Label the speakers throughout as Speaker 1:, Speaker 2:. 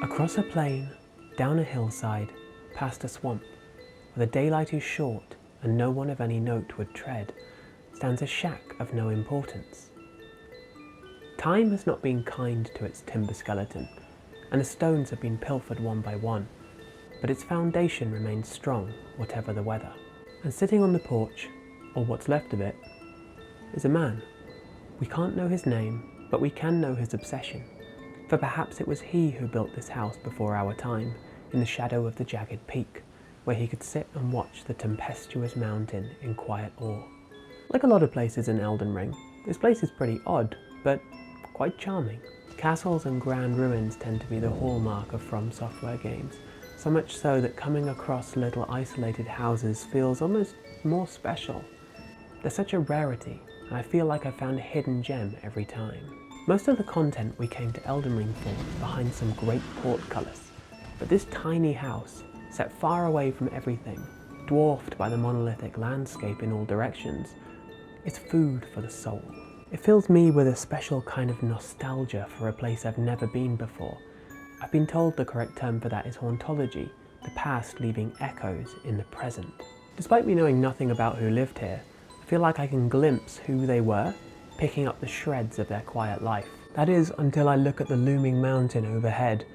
Speaker 1: Across a plain, down a hillside, past a swamp, where the daylight is short and no one of any note would tread, stands a shack of no importance. Time has not been kind to its timber skeleton, and the stones have been pilfered one by one, but its foundation remains strong, whatever the weather. And sitting on the porch, or what's left of it, is a man. We can't know his name, but we can know his obsession, for perhaps it was he who built this house before our time, in the shadow of the jagged peak, where he could sit and watch the tempestuous mountain in quiet awe. Like a lot of places in Elden Ring, this place is pretty odd, but quite charming. Castles and grand ruins tend to be the hallmark of From Software games, so much so that coming across little isolated houses feels almost more special. They're such a rarity, and I feel like I found a hidden gem every time. Most of the content we came to Elden Ring for was behind some great portcullis, but this tiny house, set far away from everything, dwarfed by the monolithic landscape in all directions, is food for the soul. It fills me with a special kind of nostalgia for a place I've never been before. I've been told the correct term for that is hauntology, the past leaving echoes in the present. Despite me knowing nothing about who lived here, I feel like I can glimpse who they were, picking up the shreds of their quiet life. That is, until I look at the looming mountain overhead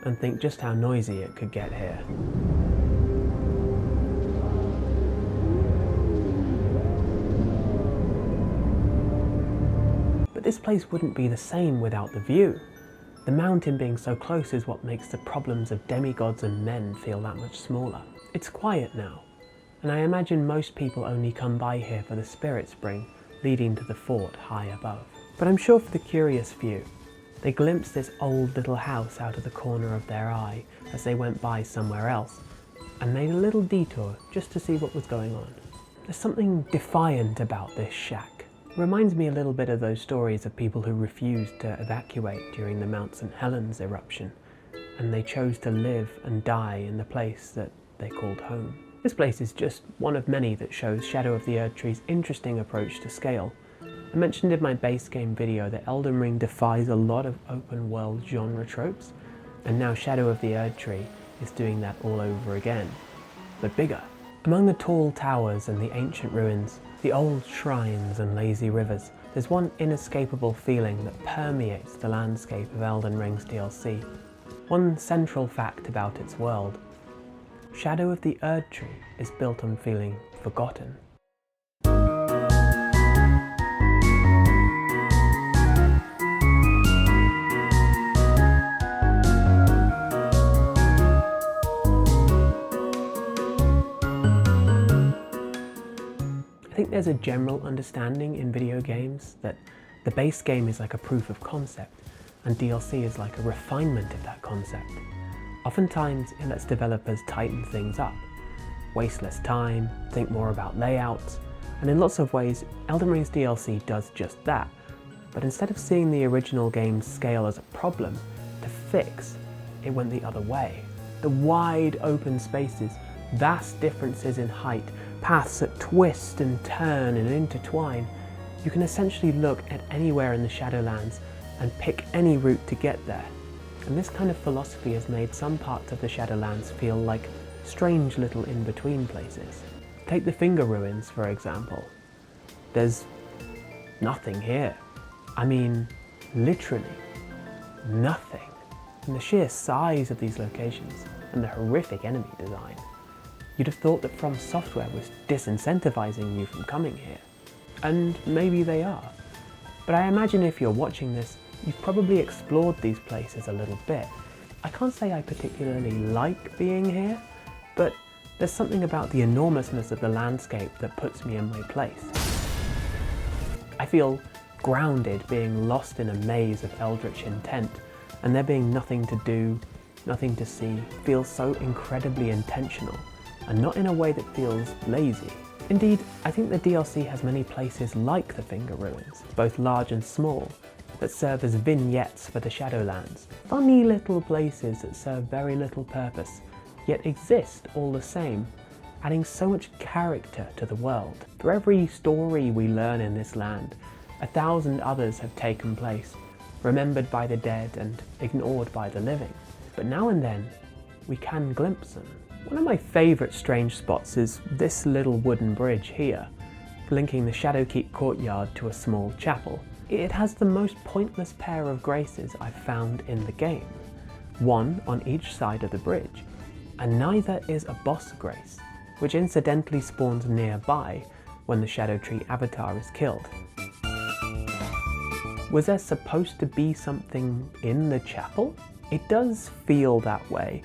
Speaker 1: and think just how noisy it could get here. But this place wouldn't be the same without the view. The mountain being so close is what makes the problems of demigods and men feel that much smaller. It's quiet now, and I imagine most people only come by here for the spirit spring leading to the fort high above. But I'm sure for the curious few, they glimpsed this old little house out of the corner of their eye as they went by somewhere else, and made a little detour just to see what was going on. There's something defiant about this shack. It reminds me a little bit of those stories of people who refused to evacuate during the Mount St. Helens eruption, and they chose to live and die in the place that they called home. This place is just one of many that shows Shadow of the Erdtree's interesting approach to scale. I mentioned in my base game video that Elden Ring defies a lot of open world genre tropes, and now Shadow of the Erdtree is doing that all over again, but bigger. Among the tall towers and the ancient ruins, the old shrines and lazy rivers, there's one inescapable feeling that permeates the landscape of Elden Ring's DLC. One central fact about its world: Shadow of the Erdtree is built on feeling forgotten. I think there's a general understanding in video games that the base game is like a proof of concept, and DLC is like a refinement of that concept. Oftentimes, it lets developers tighten things up, waste less time, think more about layouts, and in lots of ways, Elden Ring's DLC does just that. But instead of seeing the original game's scale as a problem to fix, it went the other way. The wide open spaces, vast differences in height, paths that twist and turn and intertwine. You can essentially look at anywhere in the Shadowlands and pick any route to get there. And this kind of philosophy has made some parts of the Shadowlands feel like strange little in-between places. Take the Finger Ruins, for example. There's nothing here. I mean, literally nothing. And the sheer size of these locations and the horrific enemy design, you'd have thought that From Software was disincentivizing you from coming here. And maybe they are. But I imagine if you're watching this, you've probably explored these places a little bit. I can't say I particularly like being here, but there's something about the enormousness of the landscape that puts me in my place. I feel grounded being lost in a maze of eldritch intent, and there being nothing to do, nothing to see, feels so incredibly intentional, and not in a way that feels lazy. Indeed, I think the DLC has many places like the Finger Ruins, both large and small, that serve as vignettes for the Shadowlands. Funny little places that serve very little purpose, yet exist all the same, adding so much character to the world. For every story we learn in this land, 1,000 others have taken place, remembered by the dead and ignored by the living. but now and then we can glimpse them. One of my favourite strange spots is this little wooden bridge here, linking the Shadowkeep courtyard to a small chapel. It has the most pointless pair of graces I've found in the game, one on each side of the bridge, and neither is a boss grace, which incidentally spawns nearby when the Erdtree avatar is killed. Was there supposed to be something in the chapel? It does feel that way.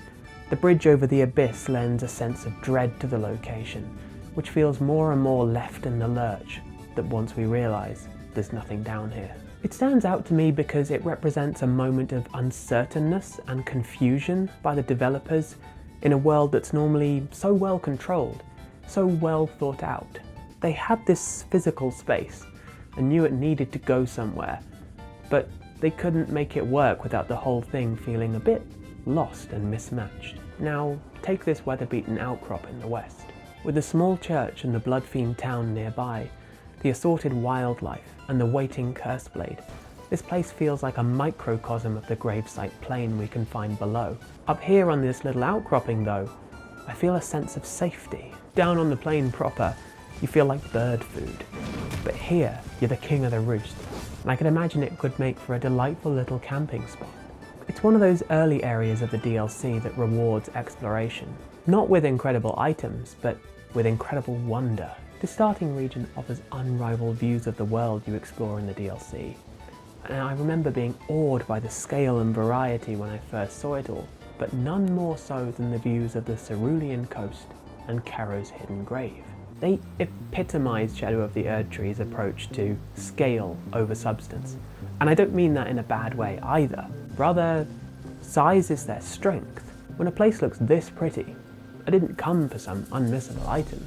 Speaker 1: The bridge over the abyss lends a sense of dread to the location, which feels more and more left in the lurch that once we realise there's nothing down here. It stands out to me because it represents a moment of uncertainness and confusion by the developers in a world that's normally so well controlled, so well thought out. They had this physical space and knew it needed to go somewhere, but they couldn't make it work without the whole thing feeling a bit lost and mismatched. Now, take this weather-beaten outcrop in the west. With the small church and the blood-fiend town nearby, the assorted wildlife and the waiting Curseblade, this place feels like a microcosm of the Gravesite plain we can find below. Up here on this little outcropping though, I feel a sense of safety. Down on the plain proper, you feel like bird food. But here, you're the king of the roost, and I can imagine it could make for a delightful little camping spot. It's one of those early areas of the DLC that rewards exploration. Not with incredible items, but with incredible wonder. The starting region offers unrivaled views of the world you explore in the DLC, and I remember being awed by the scale and variety when I first saw it all, but none more so than the views of the Cerulean coast and Charo's hidden grave. They epitomise Shadow of the Erdtree's approach to scale over substance, and I don't mean that in a bad way either. Rather, size is their strength. When a place looks this pretty, I didn't come for some unmissable item.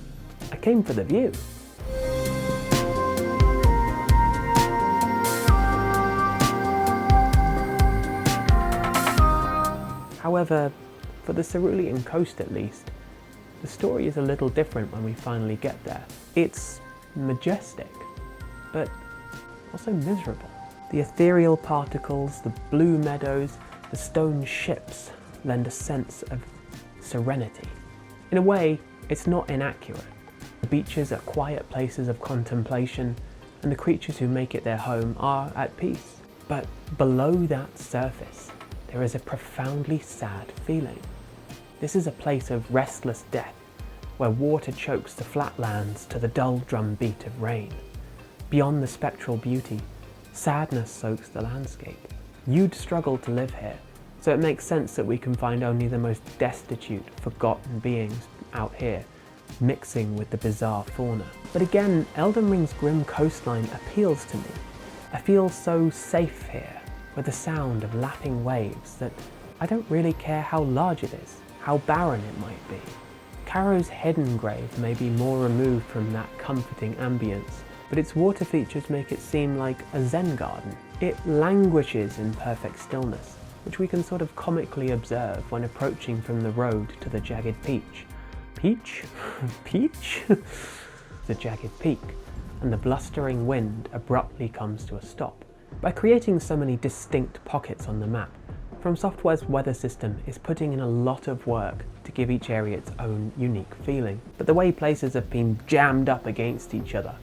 Speaker 1: I came for the view. However, for the Cerulean coast at least, the story is a little different when we finally get there. It's majestic, but also miserable. The ethereal particles, the blue meadows, the stone ships lend a sense of serenity. In a way, it's not inaccurate. The beaches are quiet places of contemplation, and the creatures who make it their home are at peace. But below that surface, there is a profoundly sad feeling. This is a place of restless death, where water chokes the flatlands to the dull drum beat of rain. Beyond the spectral beauty, sadness soaks the landscape. You'd struggle to live here, so it makes sense that we can find only the most destitute, forgotten beings out here, mixing with the bizarre fauna. But again, Elden Ring's grim coastline appeals to me. I feel so safe here, with the sound of lapping waves, that I don't really care how large it is, how barren it might be. Charo's hidden grave may be more removed from that comforting ambience, but its water features make it seem like a Zen garden. It languishes in perfect stillness, which we can sort of comically observe when approaching from the road to the jagged peach. Peach? Peach? The jagged peak, and the blustering wind abruptly comes to a stop. By creating so many distinct pockets on the map, From Software's weather system is putting in a lot of work to give each area its own unique feeling, but the way places have been jammed up against each other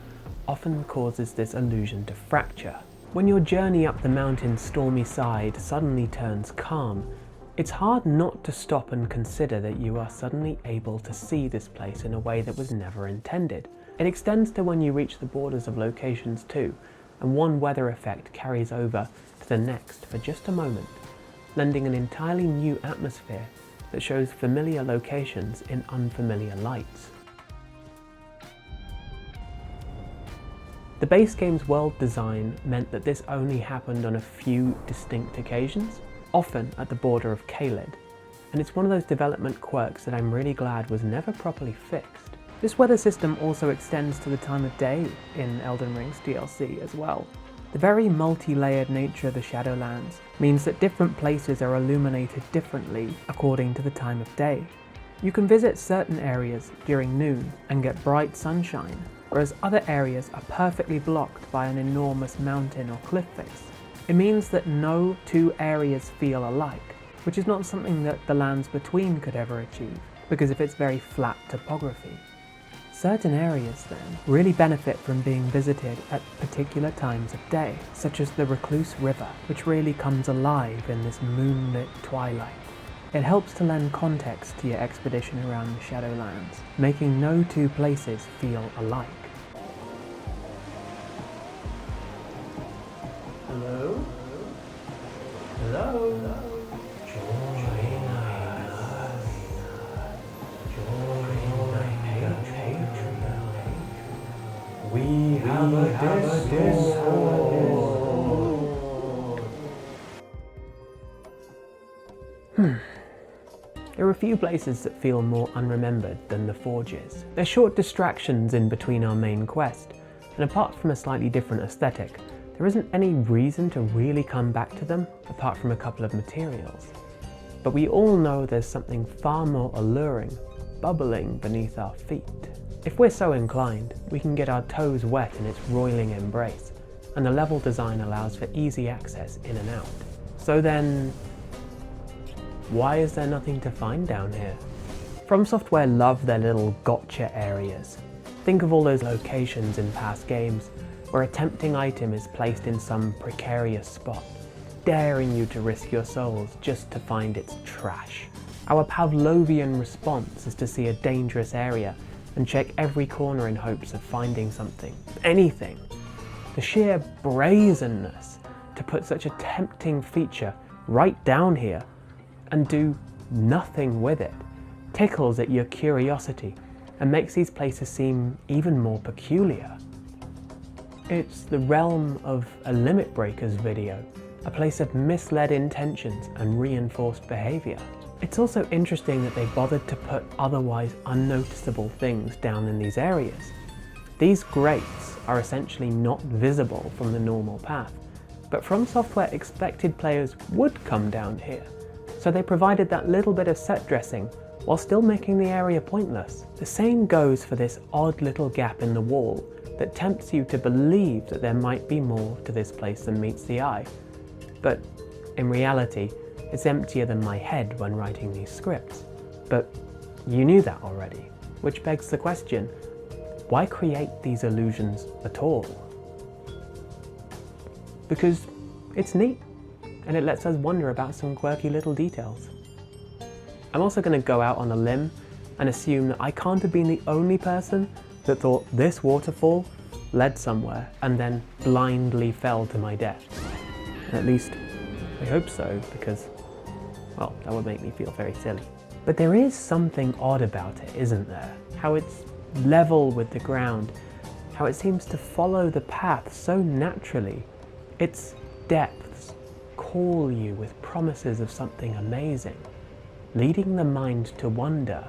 Speaker 1: often causes this illusion to fracture. When your journey up the mountain's stormy side suddenly turns calm, it's hard not to stop and consider that you are suddenly able to see this place in a way that was never intended. It extends to when you reach the borders of locations too, and one weather effect carries over to the next for just a moment, lending an entirely new atmosphere that shows familiar locations in unfamiliar lights. The base game's world design meant that this only happened on a few distinct occasions, often at the border of Caelid, and it's one of those development quirks that I'm really glad was never properly fixed. This weather system also extends to the time of day in Elden Ring's DLC as well. The very multi-layered nature of the Shadowlands means that different places are illuminated differently according to the time of day. You can visit certain areas during noon and get bright sunshine, whereas other areas are perfectly blocked by an enormous mountain or cliff face. It means that no two areas feel alike, which is not something that the lands between could ever achieve, because of its very flat topography. Certain areas, then, really benefit from being visited at particular times of day, such as the Recluse River, which really comes alive in this moonlit twilight. It helps to lend context to your expedition around the Shadowlands, making no two places feel alike. Hello? Hello? We have a Discord. There are a few places that feel more unremembered than the Forges. They're short distractions in between our main quest, and apart from a slightly different aesthetic, there isn't any reason to really come back to them, apart from a couple of materials. But we all know there's something far more alluring, bubbling beneath our feet. If we're so inclined, we can get our toes wet in its roiling embrace, and the level design allows for easy access in and out. So then, why is there nothing to find down here? From Software love their little gotcha areas. Think of all those locations in past games where a tempting item is placed in some precarious spot, daring you to risk your souls just to find its trash. Our Pavlovian response is to see a dangerous area and check every corner in hopes of finding something, anything. The sheer brazenness to put such a tempting feature right down here and do nothing with it tickles at your curiosity and makes these places seem even more peculiar. It's the realm of a Limit Breakers video, a place of misled intentions and reinforced behavior. It's also interesting that they bothered to put otherwise unnoticeable things down in these areas. These grates are essentially not visible from the normal path, but From Software expected players would come down here, so they provided that little bit of set dressing while still making the area pointless. The same goes for this odd little gap in the wall that tempts you to believe that there might be more to this place than meets the eye. But in reality, it's emptier than my head when writing these scripts. But you knew that already, which begs the question, why create these illusions at all? Because it's neat, and it lets us wonder about some quirky little details. I'm also going to go out on a limb and assume that I can't have been the only person that thought this waterfall led somewhere and then blindly fell to my death. At least, I hope so, because, well, that would make me feel very silly. But there is something odd about it, isn't there? How it's level with the ground, how it seems to follow the path so naturally. Its depths call you with promises of something amazing, leading the mind to wonder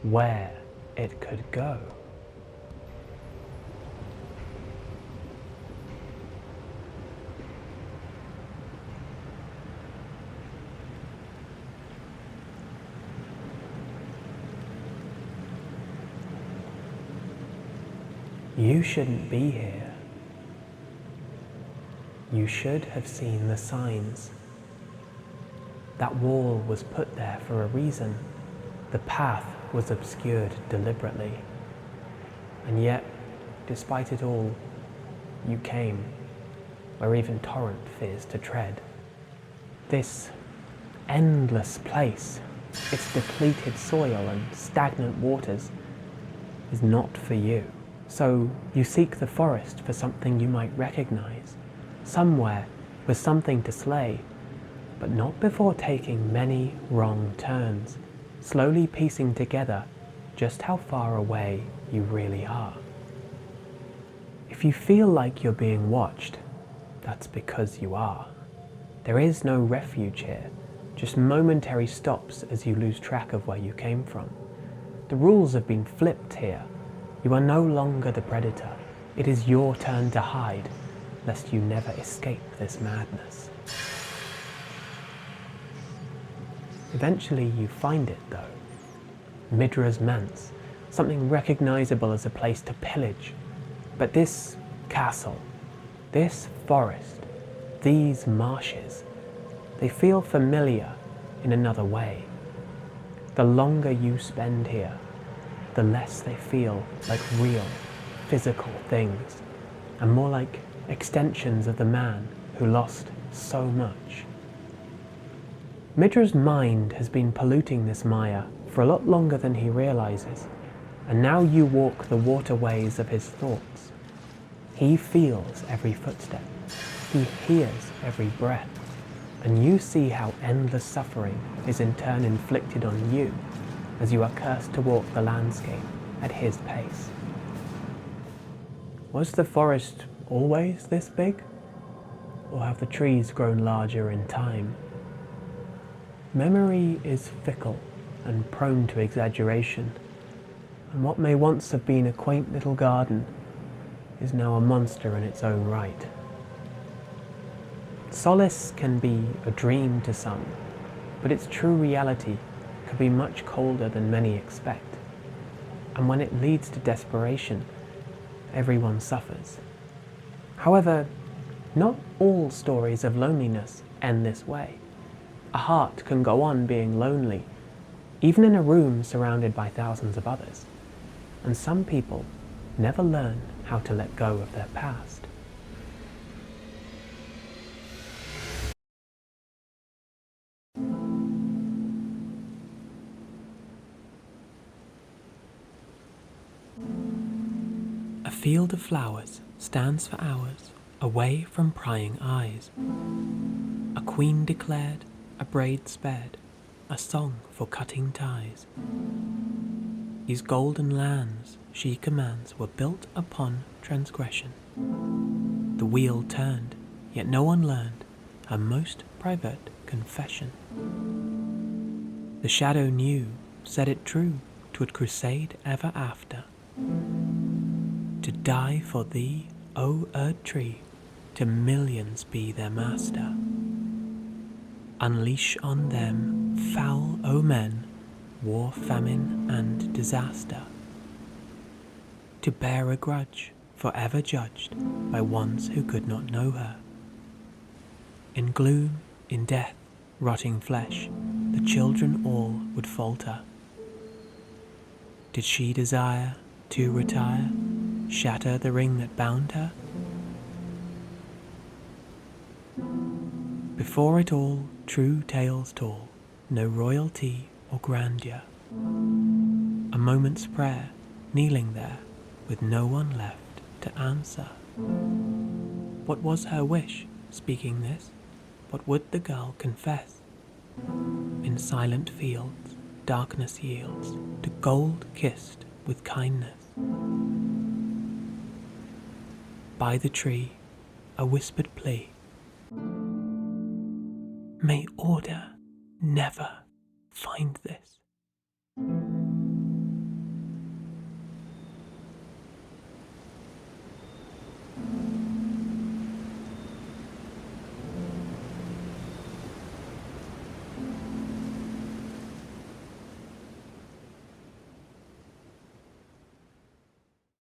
Speaker 1: where it could go. You shouldn't be here. You should have seen the signs. That wall was put there for a reason. The path was obscured deliberately. And yet, despite it all, you came where even Torrent fears to tread. This endless place, its depleted soil and stagnant waters, is not for you. So you seek the forest for something you might recognize, somewhere with something to slay, but not before taking many wrong turns, slowly piecing together just how far away you really are. If you feel like you're being watched, that's because you are. There is no refuge here, just momentary stops as you lose track of where you came from. The rules have been flipped here. You are no longer the predator. It is your turn to hide, lest you never escape this madness. Eventually you find it though. Midra's Manse, something recognizable as a place to pillage. But this castle, this forest, these marshes, they feel familiar in another way. The longer you spend here, the less they feel like real, physical things, and more like extensions of the man who lost so much. Midra's mind has been polluting this mire for a lot longer than he realizes, and now you walk the waterways of his thoughts. He feels every footstep, he hears every breath, and you see how endless suffering is in turn inflicted on you as you are cursed to walk the landscape at his pace. Was the forest always this big? Or have the trees grown larger in time? Memory is fickle and prone to exaggeration, and what may once have been a quaint little garden is now a monster in its own right. Solace can be a dream to some, but its true reality can be much colder than many expect, and when it leads to desperation, everyone suffers. However, not all stories of loneliness end this way. A heart can go on being lonely, even in a room surrounded by thousands of others, and some people never learn how to let go of their past. A field of flowers stands for hours away from prying eyes. A queen declared, a braid spared, a song for cutting ties. These golden lands she commands were built upon transgression. The wheel turned, yet no one learned her most private confession. The shadow knew, said it true, 'twould crusade ever after. To die for thee, O Erdtree, to millions be their master. Unleash on them foul omen, war, famine, and disaster. To bear a grudge, forever judged by ones who could not know her. In gloom, in death, rotting flesh, the children all would falter. Did she desire to retire, shatter the ring that bound her? Before it all, true tales tall, no royalty or grandeur. A moment's prayer, kneeling there, with no one left to answer. What was her wish, speaking this? What would the girl confess? In silent fields, darkness yields to gold kissed with kindness. By the tree, a whispered plea. May order never find this.